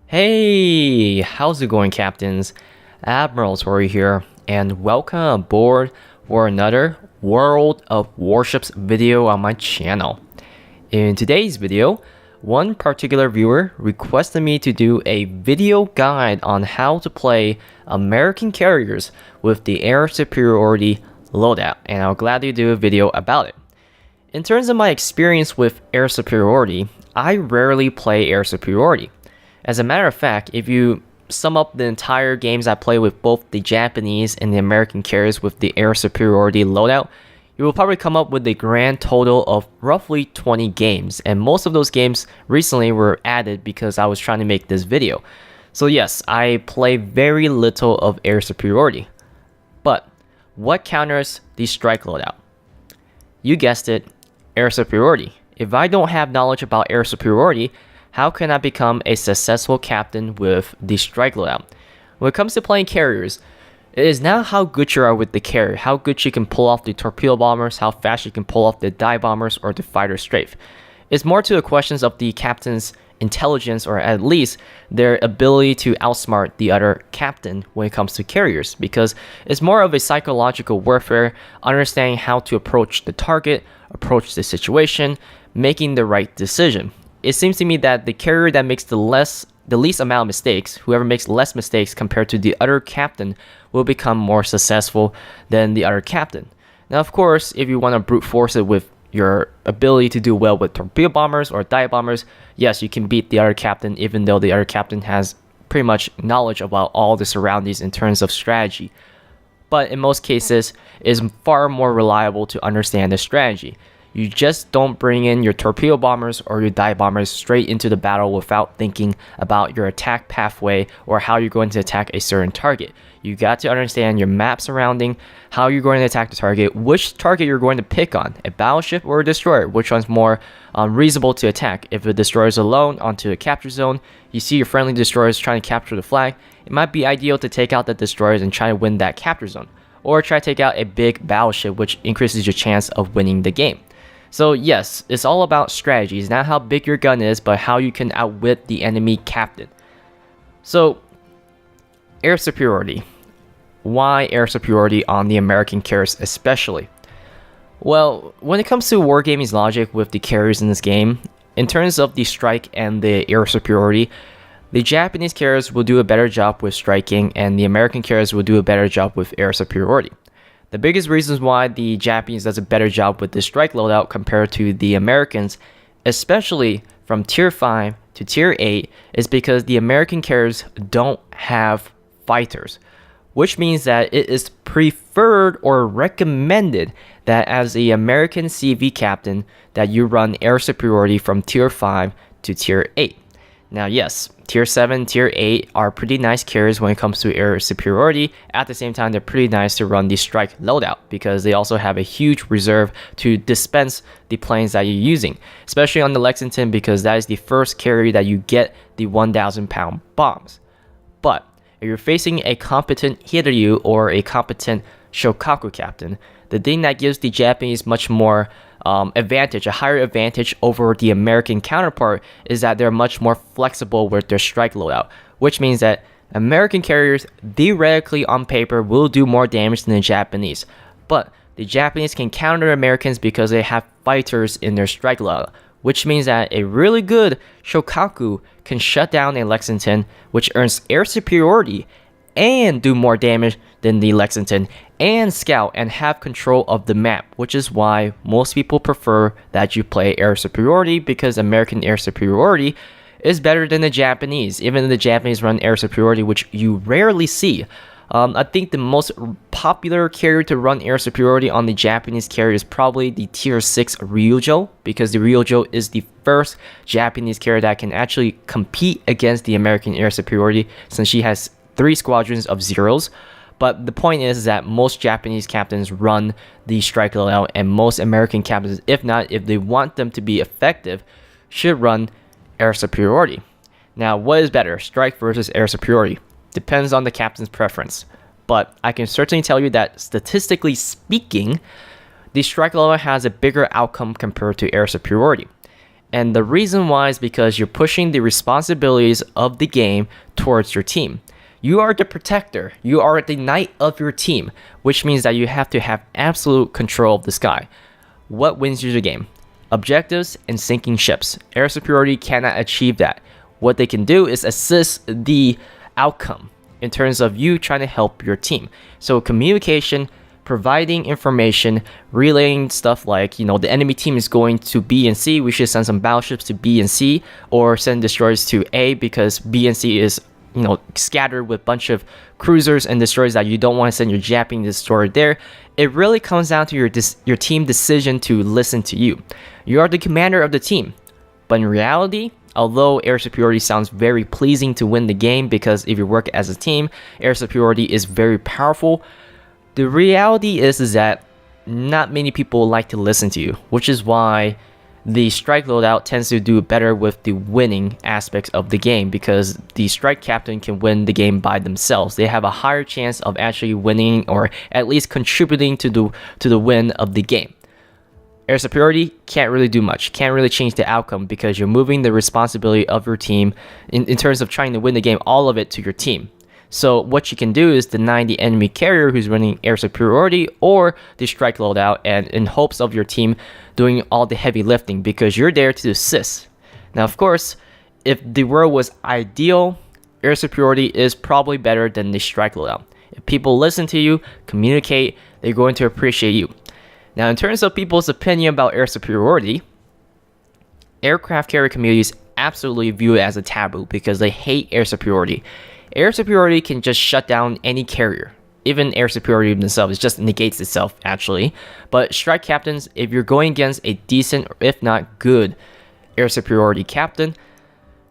Hey, how's it going, captains? Admiral Tori here, and welcome aboard for another World of Warships video on my channel. In today's video, one particular viewer requested me to do a video guide on how to play American carriers with the Air Superiority loadout, and I'll gladly do a video about it. In terms of my experience with Air Superiority, I rarely play Air Superiority. As a matter of fact, if you sum up the entire games I play with both the Japanese and the American carriers with the Air Superiority loadout, you will probably come up with a grand total of roughly 20 games, and most of those games recently were added because I was trying to make this video. So yes, I play very little of Air Superiority. But what counters the strike loadout? You guessed it, Air Superiority. If I don't have knowledge about Air Superiority, how can I become a successful captain with the strike loadout? When it comes to playing carriers, it is not how good you are with the carrier, how good you can pull off the torpedo bombers, how fast you can pull off the dive bombers or the fighter strafe. It's more to the questions of the captain's intelligence, or at least their ability to outsmart the other captain when it comes to carriers, because it's more of a psychological warfare, understanding how to approach the target, approach the situation, making the right decision. It seems to me that the carrier that makes the least amount of mistakes, whoever makes less mistakes compared to the other captain, will become more successful than the other captain. Now, of course, if you want to brute force it with your ability to do well with torpedo bombers or dive bombers, yes, you can beat the other captain, even though the other captain has pretty much knowledge about all the surroundings in terms of strategy. But in most cases, it's far more reliable to understand the strategy. You just don't bring in your torpedo bombers or your dive bombers straight into the battle without thinking about your attack pathway or how you're going to attack a certain target. You got to understand your map surrounding, how you're going to attack the target, which target you're going to pick on, a battleship or a destroyer, which one's more reasonable to attack. If a destroyer is alone onto a capture zone, you see your friendly destroyers trying to capture the flag, it might be ideal to take out the destroyers and try to win that capture zone. Or try to take out a big battleship, which increases your chance of winning the game. So yes, it's all about strategies, not how big your gun is, but how you can outwit the enemy captain. So, Air Superiority. Why Air Superiority on the American carriers especially? Well, when it comes to wargaming's logic with the carriers in this game, in terms of the strike and the Air Superiority, the Japanese carriers will do a better job with striking, and the American carriers will do a better job with Air Superiority. The biggest reasons why the Japanese does a better job with the strike loadout compared to the Americans, especially from Tier 5 to Tier 8, is because the American carriers don't have fighters, which means that it is preferred or recommended that as the American CV captain that you run Air Superiority from Tier 5 to Tier 8. Now yes, Tier 7, Tier 8 are pretty nice carriers when it comes to Air Superiority. At the same time, they're pretty nice to run the strike loadout because they also have a huge reserve to dispense the planes that you're using, especially on the Lexington, because that is the first carrier that you get the 1,000-pound bombs. But if you're facing a competent Hiryu or a competent Shokaku captain, the thing that gives the Japanese much more advantage, a higher advantage over the American counterpart, is that they're much more flexible with their strike loadout, which means that American carriers theoretically on paper will do more damage than the Japanese, but the Japanese can counter Americans because they have fighters in their strike loadout, which means that a really good Shokaku can shut down a Lexington, which earns Air Superiority and do more damage than the Lexington, and scout and have control of the map, which is why most people prefer that you play Air Superiority, because American Air Superiority is better than the Japanese, even though the Japanese run Air Superiority, which you rarely see. I think the most popular carrier to run Air Superiority on the Japanese carrier is probably the Tier 6 Ryujo, because the Ryujo is the first Japanese carrier that can actually compete against the American Air Superiority, since she has 3 squadrons of zeros. But the point is that most Japanese captains run the strike loadout, and most American captains, if they want them to be effective, should run Air Superiority. Now, what is better, strike versus Air Superiority? Depends on the captain's preference. But I can certainly tell you that statistically speaking, the strike loadout has a bigger outcome compared to Air Superiority. And the reason why is because you're pushing the responsibilities of the game towards your team. You are the protector. You are the knight of your team, which means that you have to have absolute control of the sky. What wins you the game? Objectives and sinking ships. Air superiority cannot achieve that. What they can do is assist the outcome in terms of you trying to help your team. So communication, providing information, relaying stuff like, the enemy team is going to B and C, we should send some battleships to B and C, or send destroyers to A because B and C is scattered with a bunch of cruisers and destroyers that you don't want to send your Japanese destroyer there. It really comes down to your team decision to listen to you. You are the commander of the team. But in reality, although air superiority sounds very pleasing to win the game because if you work as a team, air superiority is very powerful, the reality is that not many people like to listen to you, which is why the strike loadout tends to do better with the winning aspects of the game because the strike captain can win the game by themselves. They have a higher chance of actually winning or at least contributing to the win of the game. Air superiority can't really do much, can't really change the outcome because you're moving the responsibility of your team in terms of trying to win the game, all of it to your team. So what you can do is deny the enemy carrier who's running air superiority or the strike loadout and in hopes of your team doing all the heavy lifting because you're there to assist. Now, of course, if the world was ideal, air superiority is probably better than the strike loadout. If people listen to you, communicate, they're going to appreciate you. Now, in terms of people's opinion about air superiority, aircraft carrier communities absolutely view it as a taboo because they hate air superiority. Air superiority can just shut down any carrier. Even air superiority themselves, it just negates itself actually. But strike captains, if you're going against a decent, if not good, air superiority captain,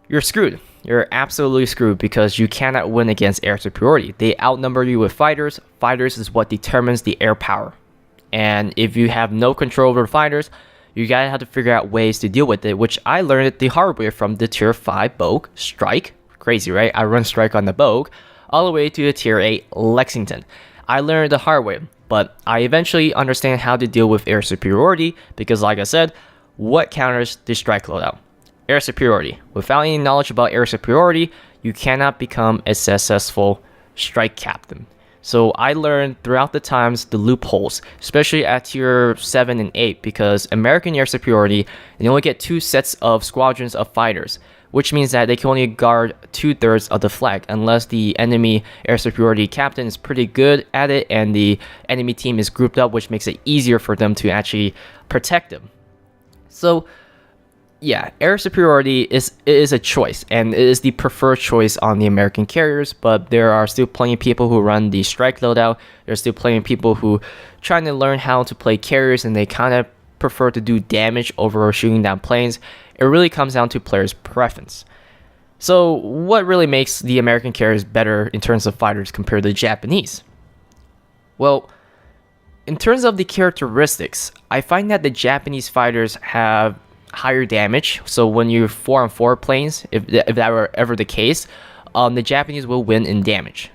you're screwed. You're absolutely screwed because you cannot win against air superiority. They outnumber you with fighters. Fighters is what determines the air power. And if you have no control over fighters, you gotta have to figure out ways to deal with it, which I learned it the hard way from the tier 5 Bogue strike. Crazy, right? I run strike on the Bogue all the way to the tier 8 Lexington. I learned the hard way, but I eventually understand how to deal with air superiority because, like I said, what counters the strike loadout? Air superiority. Without any knowledge about air superiority, you cannot become a successful strike captain. So I learned throughout the times the loopholes, especially at tier 7 and 8, because American air superiority, they only get 2 sets of squadrons of fighters, which means that they can only guard 2/3 of the flag unless the enemy air superiority captain is pretty good at it and the enemy team is grouped up, which makes it easier for them to actually protect them. So yeah, air superiority is a choice, and it is the preferred choice on the American carriers, but there are still plenty of people who run the strike loadout. There's still plenty of people who trying to learn how to play carriers, and they kind of prefer to do damage over shooting down planes. It really comes down to players' preference. So what really makes the American carriers better in terms of fighters compared to the Japanese? Well, in terms of the characteristics, I find that the Japanese fighters have higher damage. So when you're 4-on-4 planes, if that were ever the case, the Japanese will win in damage.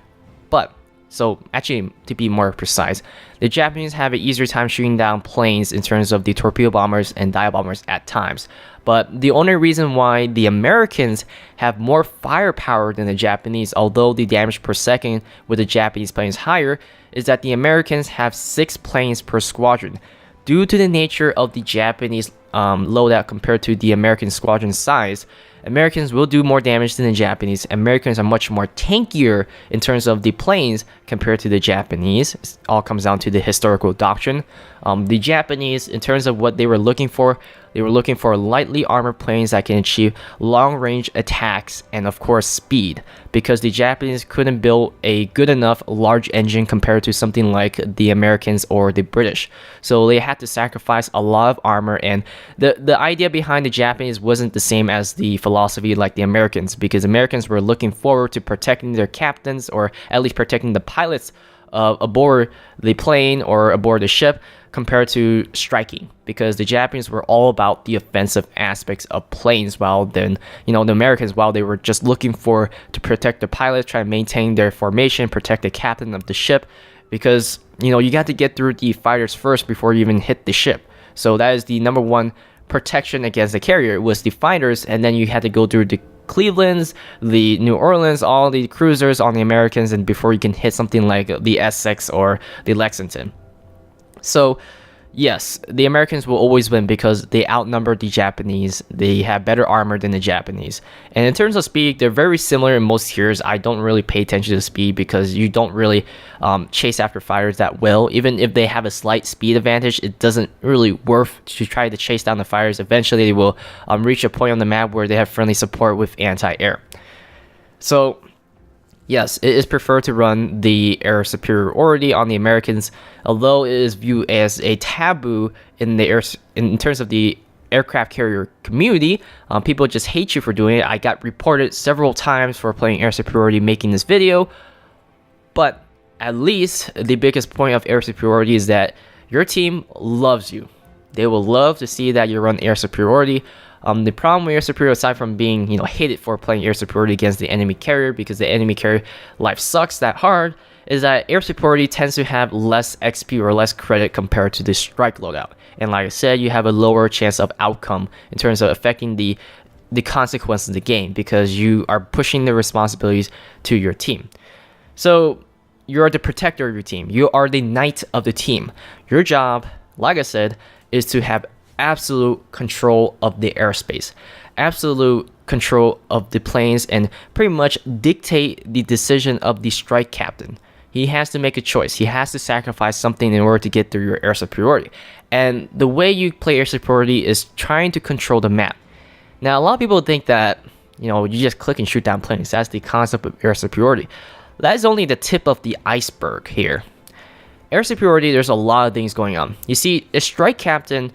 But so actually, to be more precise, the Japanese have an easier time shooting down planes in terms of the torpedo bombers and dive bombers at times. But the only reason why the Americans have more firepower than the Japanese, although the damage per second with the Japanese planes higher, is that the Americans have 6 planes per squadron. Due to the nature of the Japanese loadout compared to the American squadron size, Americans will do more damage than the Japanese. Americans are much more tankier in terms of the planes compared to the Japanese. It all comes down to the historical doctrine. The Japanese, in terms of what they were looking for lightly armored planes that can achieve long-range attacks and, of course, speed, because the Japanese couldn't build a good enough large engine compared to something like the Americans or the British. So they had to sacrifice a lot of armor, and the idea behind the Japanese wasn't the same as the philosophy like the Americans, because Americans were looking forward to protecting their captains, or at least protecting the pilots aboard the plane or aboard the ship, compared to striking, because the Japanese were all about the offensive aspects of planes, while then, the Americans, while they were just looking to protect the pilots, try to maintain their formation, protect the captain of the ship, because, you got to get through the fighters first before you even hit the ship. So that is the number one protection against the carrier. It was the fighters, and then you had to go through the Clevelands, the New Orleans, all the cruisers on the Americans, and before you can hit something like the Essex or the Lexington. So yes, the Americans will always win because they outnumber the Japanese. They have better armor than the Japanese. And in terms of speed, they're very similar in most tiers. I don't really pay attention to speed because you don't really chase after fighters that well. Even if they have a slight speed advantage, it doesn't really worth to try to chase down the fighters. Eventually, they will reach a point on the map where they have friendly support with anti-air. So yes, it is preferred to run the air superiority on the Americans, although it is viewed as a taboo in terms of the aircraft carrier community. People just hate you for doing it. I got reported several times for playing air superiority making this video, but at least the biggest point of air superiority is that your team loves you. They will love to see that you run air superiority. The problem with air superiority, aside from being hated for playing air superiority against the enemy carrier because the enemy carrier life sucks that hard, is that air superiority tends to have less XP or less credit compared to the strike loadout. And like I said, you have a lower chance of outcome in terms of affecting the consequences of the game because you are pushing the responsibilities to your team. So you're the protector of your team. You are the knight of the team. Your job, like I said, is to have absolute control of the airspace, absolute control of the planes, and pretty much dictate the decision of the strike captain. He has to make a choice. He has to sacrifice something in order to get through your air superiority. And the way you play air superiority is trying to control the map. Now, a lot of people think that you just click and shoot down planes. That's the concept of air superiority. That is only the tip of the iceberg here. Air superiority, there's a lot of things going on. You see, a strike captain,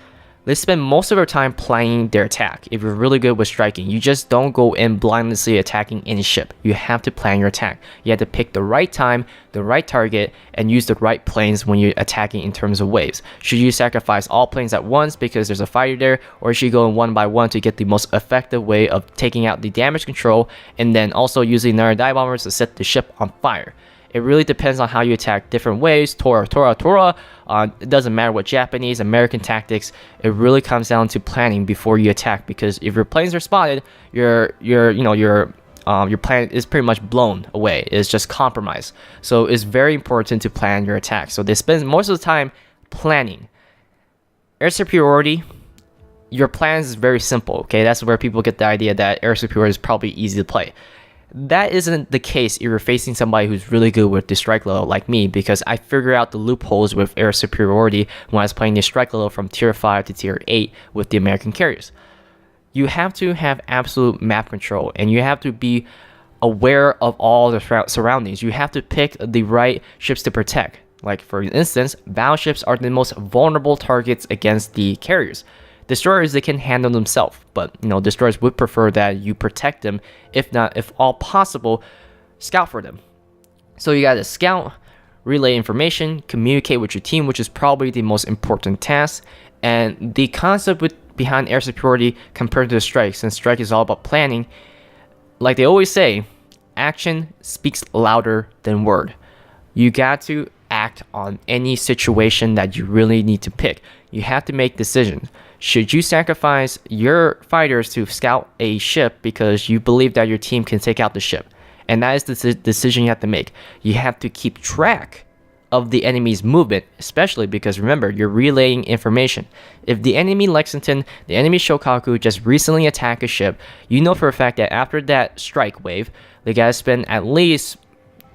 they spend most of their time planning their attack. If you're really good with striking, you just don't go in blindly attacking any ship. You have to plan your attack. You have to pick the right time, the right target, and use the right planes when you're attacking in terms of waves. Should you sacrifice all planes at once because there's a fighter there, or should you go in one by one to get the most effective way of taking out the damage control and then also using another dive bombers to set the ship on fire? It really depends on how you attack different ways. Tora. It doesn't matter what Japanese, American tactics. It really comes down to planning before you attack. Because if your planes are spotted, your plan is pretty much blown away. It's just compromised. So it's very important to plan your attack. So they spend most of the time planning. Air superiority, your plans is very simple. Okay, that's where people get the idea that air superiority is probably easy to play. That isn't the case if you're facing somebody who's really good with the strike level like me, because I figured out the loopholes with air superiority when I was playing the strike level from tier 5 to tier 8 with the American carriers. You have to have absolute map control, and you have to be aware of all the surroundings. You have to pick the right ships to protect. Like, for instance, battleships are the most vulnerable targets against the carriers. Destroyers, they can handle themselves, but destroyers would prefer that you protect them. If not, if all possible, scout for them. So you gotta scout, relay information, communicate with your team, which is probably the most important task. And the concept behind air superiority compared to the strike, since strike is all about planning, like they always say, action speaks louder than word. You got to act on any situation that you really need to pick. You have to make decisions. Should you sacrifice your fighters to scout a ship because you believe that your team can take out the ship? And that is the decision you have to make. You have to keep track of the enemy's movement, especially because remember, you're relaying information. If the enemy Lexington, the enemy Shokaku just recently attacked a ship, you know for a fact that after that strike wave, they gotta spend at least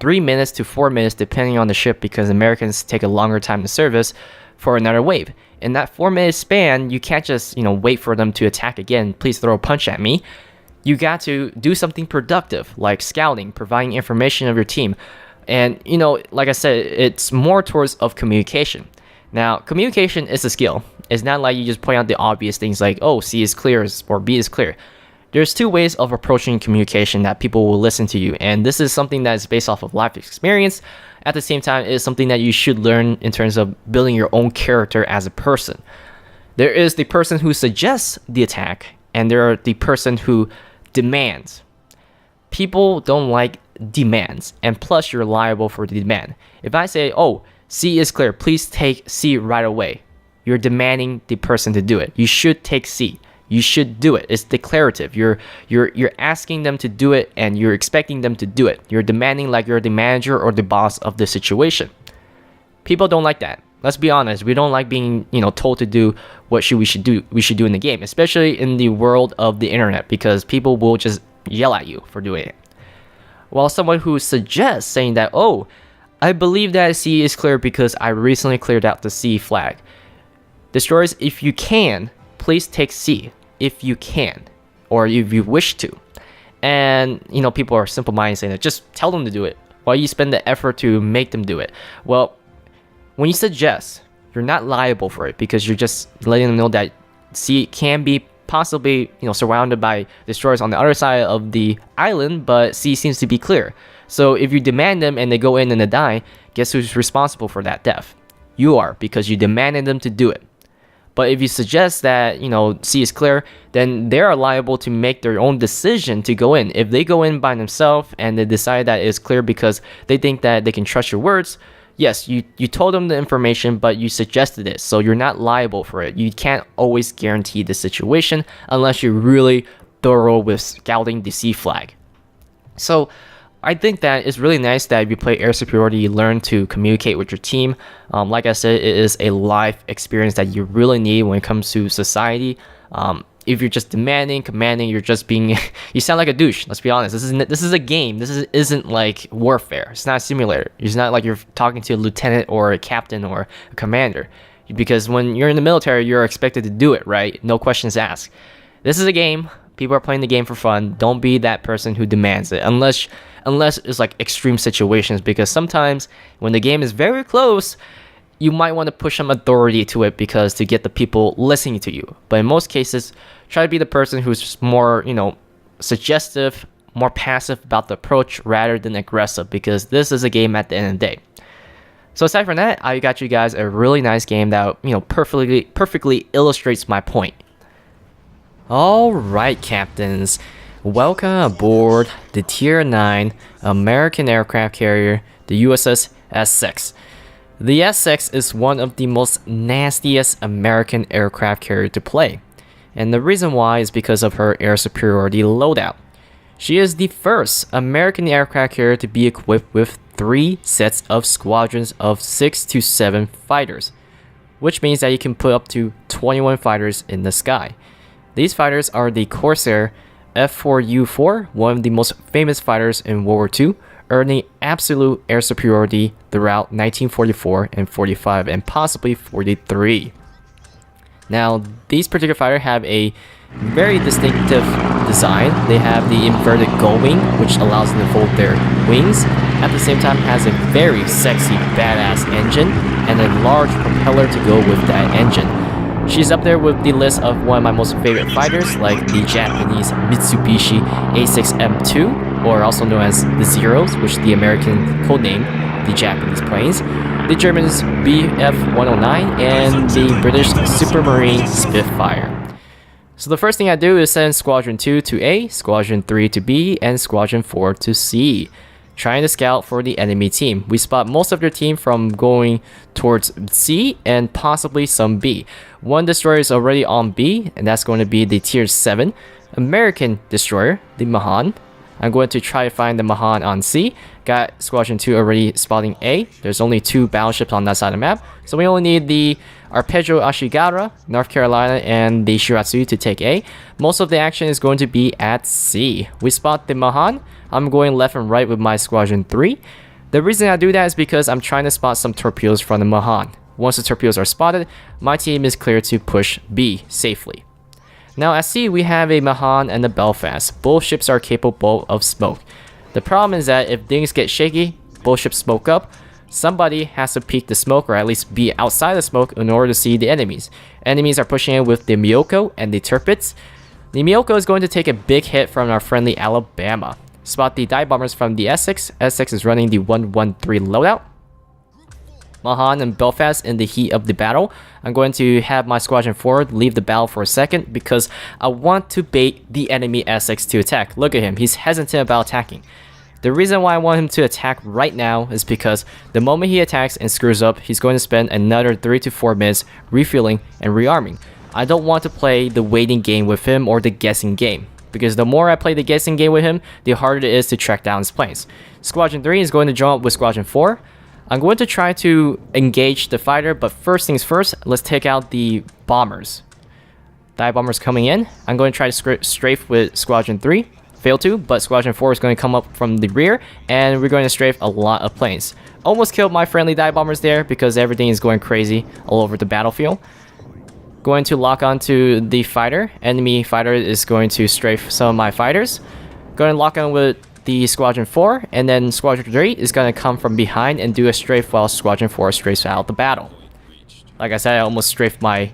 3 minutes to 4 minutes depending on the ship, because Americans take a longer time to service for another wave. In that 4-minute span, you can't just wait for them to attack again. Please throw a punch at me. You got to do something productive like scouting, providing information of your team. And like I said, it's more towards of communication. Now, communication is a skill. It's not like you just point out the obvious things like, oh, C is clear or B is clear. There's two ways of approaching communication that people will listen to you, and this is something that is based off of life experience. At the same time, it is something that you should learn in terms of building your own character as a person. There is the person who suggests the attack, and there are the person who demands. People don't like demands, and plus you're liable for the demand. If I say, oh, C is clear, please take C right away, you're demanding the person to do it. You should take C. You should do it. It's declarative. You're asking them to do it, and you're expecting them to do it. You're demanding like you're the manager or the boss of the situation. People don't like that. Let's be honest. We don't like being, told to do what we should do in the game, especially in the world of the internet, because people will just yell at you for doing it. While someone who suggests saying that, oh, I believe that C is clear because I recently cleared out the C flag. Destroyers, if you can, please take C. If you can, or if you wish to. And, people are simple-minded saying that, just tell them to do it. Why you spend the effort to make them do it? Well, when you suggest, you're not liable for it because you're just letting them know that C can be possibly, surrounded by destroyers on the other side of the island, but C seems to be clear. So if you demand them and they go in and they die, guess who's responsible for that death? You are, because you demanded them to do it. But if you suggest that, C is clear, then they are liable to make their own decision to go in. If they go in by themselves and they decide that it's clear because they think that they can trust your words, yes, you told them the information, but you suggested it, so you're not liable for it. You can't always guarantee the situation unless you're really thorough with scouting the C flag. So I think that it's really nice that if you play Air Superiority, you learn to communicate with your team. Like I said, it is a life experience that you really need when it comes to society. If you're just commanding, you're just being, you sound like a douche. Let's be honest. This is a game. This isn't like warfare. It's not a simulator. It's not like you're talking to a lieutenant or a captain or a commander. Because when you're in the military, you're expected to do it, right? No questions asked. This is a game. People are playing the game for fun. Don't be that person who demands it, unless it's like extreme situations. Because sometimes when the game is very close, you might want to push some authority to it because to get the people listening to you. But in most cases, try to be the person who's just more, suggestive, more passive about the approach rather than aggressive, because this is a game at the end of the day. So aside from that, I got you guys a really nice game that, perfectly illustrates my point. All right, captains. Welcome aboard the Tier 9 American aircraft carrier, the USS Essex. The Essex is one of the most nastiest American aircraft carrier to play, and the reason why is because of her air superiority loadout. She is the first American aircraft carrier to be equipped with 3 sets of squadrons of 6 to 7 fighters, which means that you can put up to 21 fighters in the sky. These fighters are the Corsair F4U4, one of the most famous fighters in World War II, earning absolute air superiority throughout 1944 and 45 and possibly 43. Now, these particular fighters have a very distinctive design. They have the inverted gull wing, which allows them to fold their wings. At the same time, has a very sexy, badass engine and a large propeller to go with that engine. She's up there with the list of one of my most favorite fighters, like the Japanese Mitsubishi A6M2, or also known as the Zeros, which the American codename the Japanese planes, the Germans Bf-109, and the British Supermarine Spitfire. So the first thing I do is send Squadron 2 to A, Squadron 3 to B, and Squadron 4 to C, trying to scout for the enemy team. We spot most of their team from going towards C and possibly some B. One destroyer is already on B, and that's going to be the Tier 7 American destroyer, the Mahan. I'm going to try to find the Mahan on C. Got Squadron 2 already spotting A. There's only 2 battleships on that side of the map, so we only need the Arpeggio Ashigara, North Carolina, and the Shiratsu to take A. Most of the action is going to be at C. We spot the Mahan. I'm going left and right with my Squadron 3. The reason I do that is because I'm trying to spot some torpedoes from the Mahan. Once the torpedoes are spotted, my team is clear to push B safely. Now at C, we have a Mahan and a Belfast. Both ships are capable of smoke. The problem is that if things get shaky, both ships smoke up, somebody has to peek the smoke or at least be outside the smoke in order to see the enemies. Enemies are pushing in with the Miyoko and the Tirpitz. The Miyoko is going to take a big hit from our friendly Alabama. Spot the dive bombers from the Essex. Essex is running the 113 loadout. Mahan and Belfast in the heat of the battle. I'm going to have my Squadron 4 leave the battle for a second because I want to bait the enemy Essex to attack. Look at him, he's hesitant about attacking. The reason why I want him to attack right now is because the moment he attacks and screws up, he's going to spend another 3 to 4 minutes refueling and rearming. I don't want to play the waiting game with him or the guessing game, because the more I play the guessing game with him, the harder it is to track down his planes. Squadron 3 is going to join up with Squadron 4. I'm going to try to engage the fighter, but first things first, let's take out the bombers. Dive bombers coming in. I'm going to try to strafe with Squadron 3. Failed to, but Squadron 4 is going to come up from the rear, and we're going to strafe a lot of planes. Almost killed my friendly dive bombers there because everything is going crazy all over the battlefield. Going to lock onto the fighter. Enemy fighter is going to strafe some of my fighters. Going to lock on with the Squadron 4, and then Squadron 3 is going to come from behind and do a strafe while Squadron 4 strafes out the battle. Like I said, I almost strafed my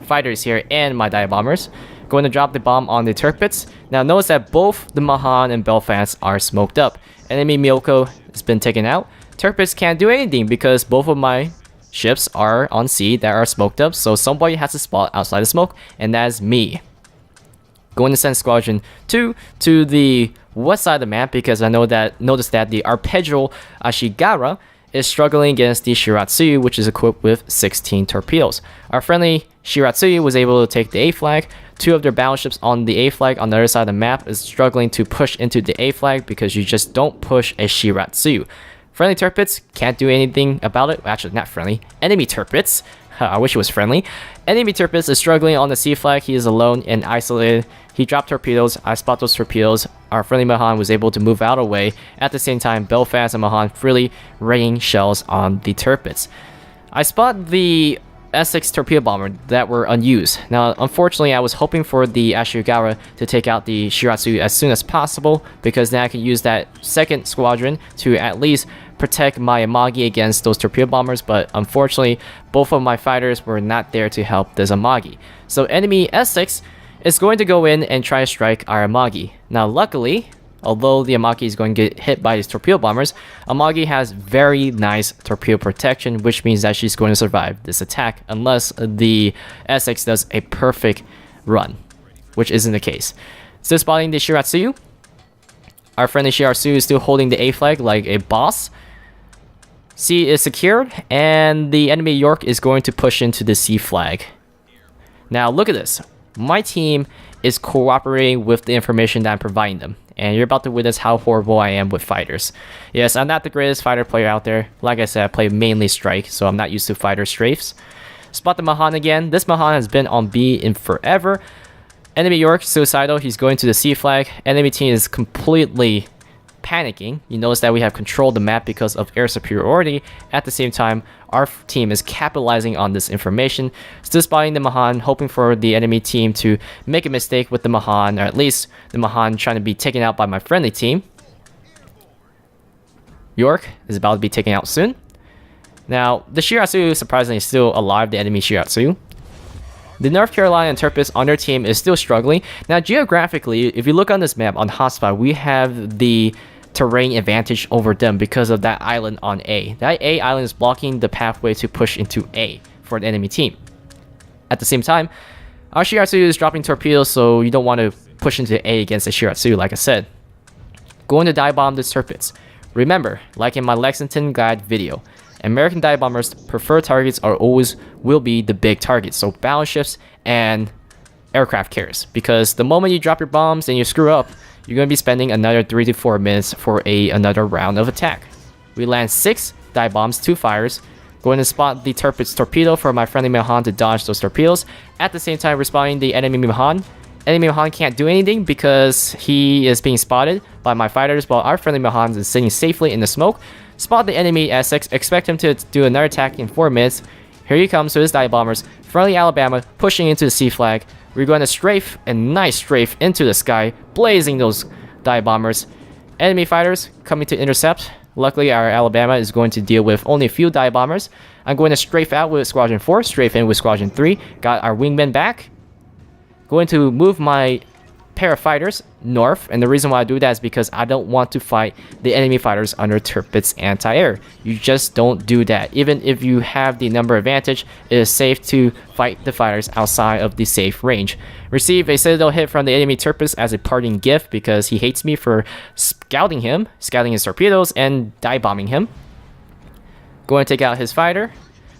fighters here and my dive bombers. Going to drop the bomb on the turrets. Now notice that both the Mahan and Belfast are smoked up. Enemy Miyoko has been taken out. Turrets can't do anything because both of my ships are on sea that are smoked up, so somebody has to spot outside the smoke, and that is me. Going to send Squadron 2 to the west side of the map because I noticed that the Arpeggio Ashigara is struggling against the Shiratsuyu, which is equipped with 16 torpedoes. Our friendly Shiratsuyu was able to take the A flag. Two of their battleships on the A flag on the other side of the map is struggling to push into the A flag because you just don't push a Shiratsuyu. Friendly turrets can't do anything about it. Actually, not friendly. Enemy turrets. I wish it was friendly. Enemy turrets is struggling on the C flag. He is alone and isolated. He dropped torpedoes. I spot those torpedoes. Our friendly Mahan was able to move out of the way. At the same time, Belfast and Mahan freely raining shells on the turrets. I spot the Essex torpedo bomber that were unused. Now, unfortunately, I was hoping for the Ashigara to take out the Shiratsuyu as soon as possible, because then I could use that second squadron to at least protect my Amagi against those torpedo bombers, but unfortunately, both of my fighters were not there to help this Amagi. So enemy Essex is going to go in and try to strike our Amagi. Now, luckily, although the Amagi is going to get hit by these torpedo bombers, Amagi has very nice torpedo protection, which means that she's going to survive this attack unless the Essex does a perfect run, which isn't the case. Still spotting the Shiratsuyu. Our friendly Shiratsuyu is still holding the A flag like a boss. C is secured, and the enemy York is going to push into the C flag. Now, look at this. My team is cooperating with the information that I'm providing them, and you're about to witness how horrible I am with fighters. Yes, I'm not the greatest fighter player out there. Like I said, I play mainly strike, so I'm not used to fighter strafes. Spot the Mahan again. This Mahan has been on B in forever. Enemy York, suicidal. He's going to the C flag. Enemy team is completely panicking. You notice that we have controlled the map because of air superiority. At the same time, our team is capitalizing on this information. Still spotting the Mahan, hoping for the enemy team to make a mistake with the Mahan, or at least the Mahan trying to be taken out by my friendly team. York is about to be taken out soon. Now, the Shiratsuyu surprisingly is still alive, the enemy Shiratsuyu. The North Carolina Interpus on their team is still struggling. Now, geographically, if you look on this map on hotspot, we have the terrain advantage over them because of that island on A. That A island is blocking the pathway to push into A for the enemy team. At the same time, our Shiratsuyu is dropping torpedoes, so you don't want to push into A against the Shiratsuyu, like I said. Going to dive bomb the turrets. Remember, like in my Lexington guide video, American dive bombers' preferred targets will be the big targets, so battleships and aircraft carriers. Because the moment you drop your bombs and you screw up, you're going to be spending another 3 to 4 minutes for another round of attack. We land 6 dive bombs, 2 fires. Going to spot the turret's torpedo for my friendly Mahan to dodge those torpedoes. At the same time, responding the enemy Mahan. Enemy Mahan can't do anything because he is being spotted by my fighters, while our friendly Mahan is sitting safely in the smoke. Spot the enemy Essex, expect him to do another attack in 4 minutes. Here he comes with his dive bombers. Friendly Alabama pushing into the C flag. We're going to strafe, a nice strafe into the sky, blazing those dive bombers. Enemy fighters coming to intercept. Luckily, our Alabama is going to deal with only a few dive bombers. I'm going to strafe out with Squadron 4, strafe in with Squadron 3. Got our wingmen back. Going to move my pair of fighters north, and the reason why I do that is because I don't want to fight the enemy fighters under Tirpitz anti-air. You just don't do that. Even if you have the number advantage, it is safe to fight the fighters outside of the safe range. Receive a Citadel hit from the enemy Tirpitz as a parting gift because he hates me for scouting his torpedoes, and dive bombing him. Going to take out his fighter.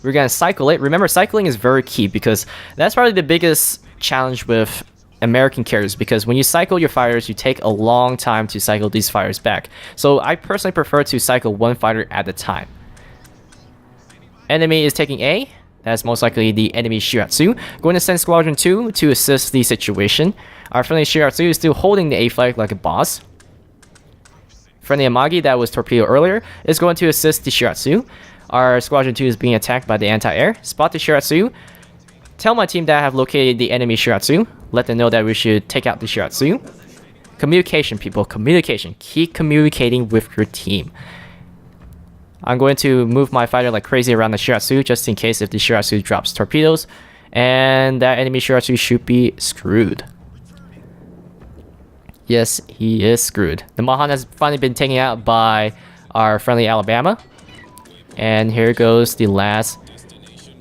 We're going to cycle it. Remember, cycling is very key because that's probably the biggest challenge with American carriers, because when you cycle your fighters, you take a long time to cycle these fighters back. So I personally prefer to cycle one fighter at a time. Enemy is taking A. That's most likely the enemy Shiratsu. Going to send Squadron 2 to assist the situation. Our friendly Shiratsu is still holding the A flag like a boss. Friendly Amagi that was torpedoed earlier is going to assist the Shiratsu. Our Squadron 2 is being attacked by the anti-air. Spot the Shiratsu. Tell my team that I have located the enemy Shiratsu. Let them know that we should take out the Shiratsu. Communication, people. Communication. Keep communicating with your team. I'm going to move my fighter like crazy around the Shiratsu just in case if the Shiratsu drops torpedoes. And that enemy Shiratsu should be screwed. Yes, he is screwed. The Mahan has finally been taken out by our friendly Alabama. And here goes the last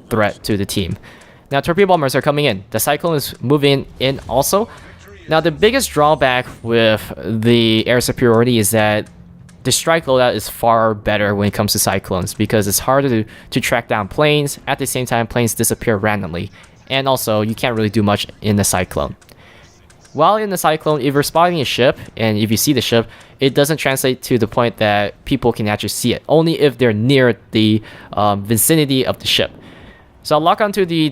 threat to the team. Now, torpedo bombers are coming in. The Cyclone is moving in also. Now, the biggest drawback with the Air Superiority is that the strike loadout is far better when it comes to Cyclones because it's harder to track down planes. At the same time, planes disappear randomly. And also, you can't really do much in the Cyclone. While in the Cyclone, if you're spotting a ship, and if you see the ship, it doesn't translate to the point that people can actually see it. Only if they're near the vicinity of the ship. So I'll lock onto the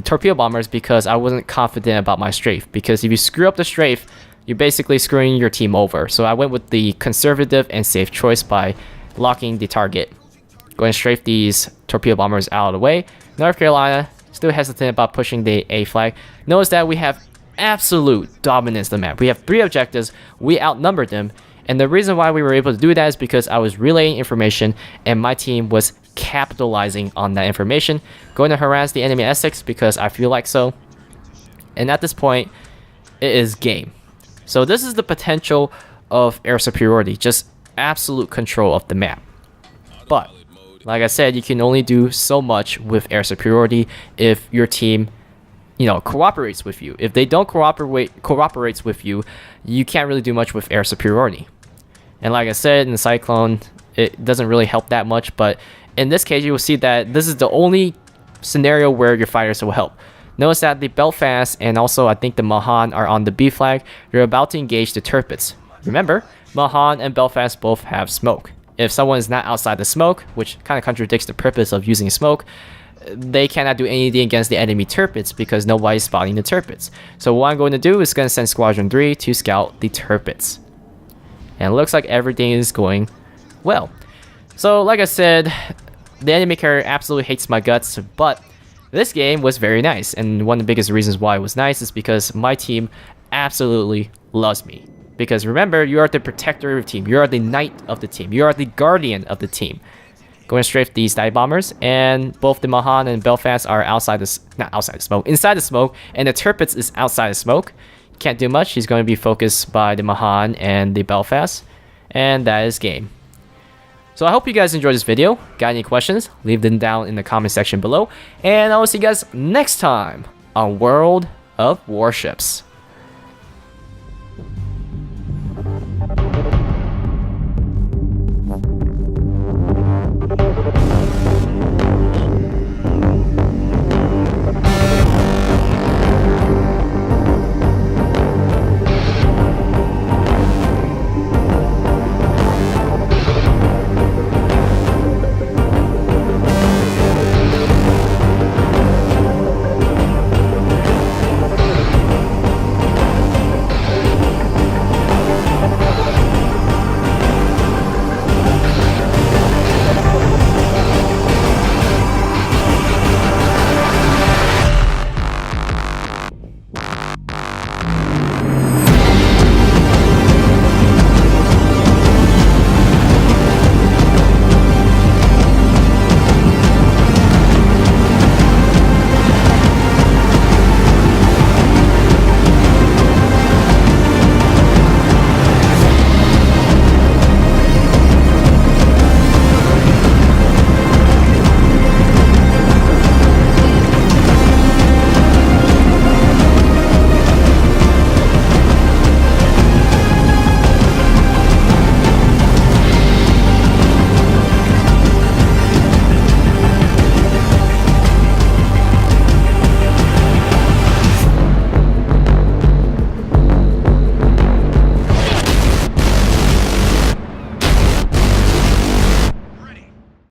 torpedo bombers because I wasn't confident about my strafe. Because if you screw up the strafe, you're basically screwing your team over. So I went with the conservative and safe choice by locking the target. Going to strafe these torpedo bombers out of the way. North Carolina still hesitant about pushing the A flag. Notice that we have absolute dominance of the map. We have 3 objectives. We outnumbered them. And the reason why we were able to do that is because I was relaying information and my team was capitalizing on that information. Going to harass the enemy Essex because I feel like so. And at this point, it is game. So this is the potential of Air Superiority. Just absolute control of the map. But, like I said, you can only do so much with Air Superiority if your team cooperates with you. If they don't cooperates with you, you can't really do much with Air Superiority. And like I said, in the Cyclone, it doesn't really help that much, but in this case, you will see that this is the only scenario where your fighters will help. Notice that the Belfast and also I think the Mahan are on the B flag. They're about to engage the Tirpitz. Remember, Mahan and Belfast both have smoke. If someone is not outside the smoke, which kind of contradicts the purpose of using smoke, they cannot do anything against the enemy Tirpitz because nobody's spotting the Tirpitz. So what I'm going to do is going to send Squadron 3 to scout the Tirpitz. And it looks like everything is going well. So like I said, the enemy carrier absolutely hates my guts, but this game was very nice. And one of the biggest reasons why it was nice is because my team absolutely loves me. Because remember, you are the protector of the team. You are the knight of the team. You are the guardian of the team. Going to strafe these dive bombers, and both the Mahan and Belfast are inside the smoke, and the Tirpitz is outside the smoke. Can't do much. He's going to be focused by the Mahan and the Belfast, and that is game. So I hope you guys enjoyed this video. Got any questions? Leave them down in the comment section below, and I will see you guys next time on World of Warships.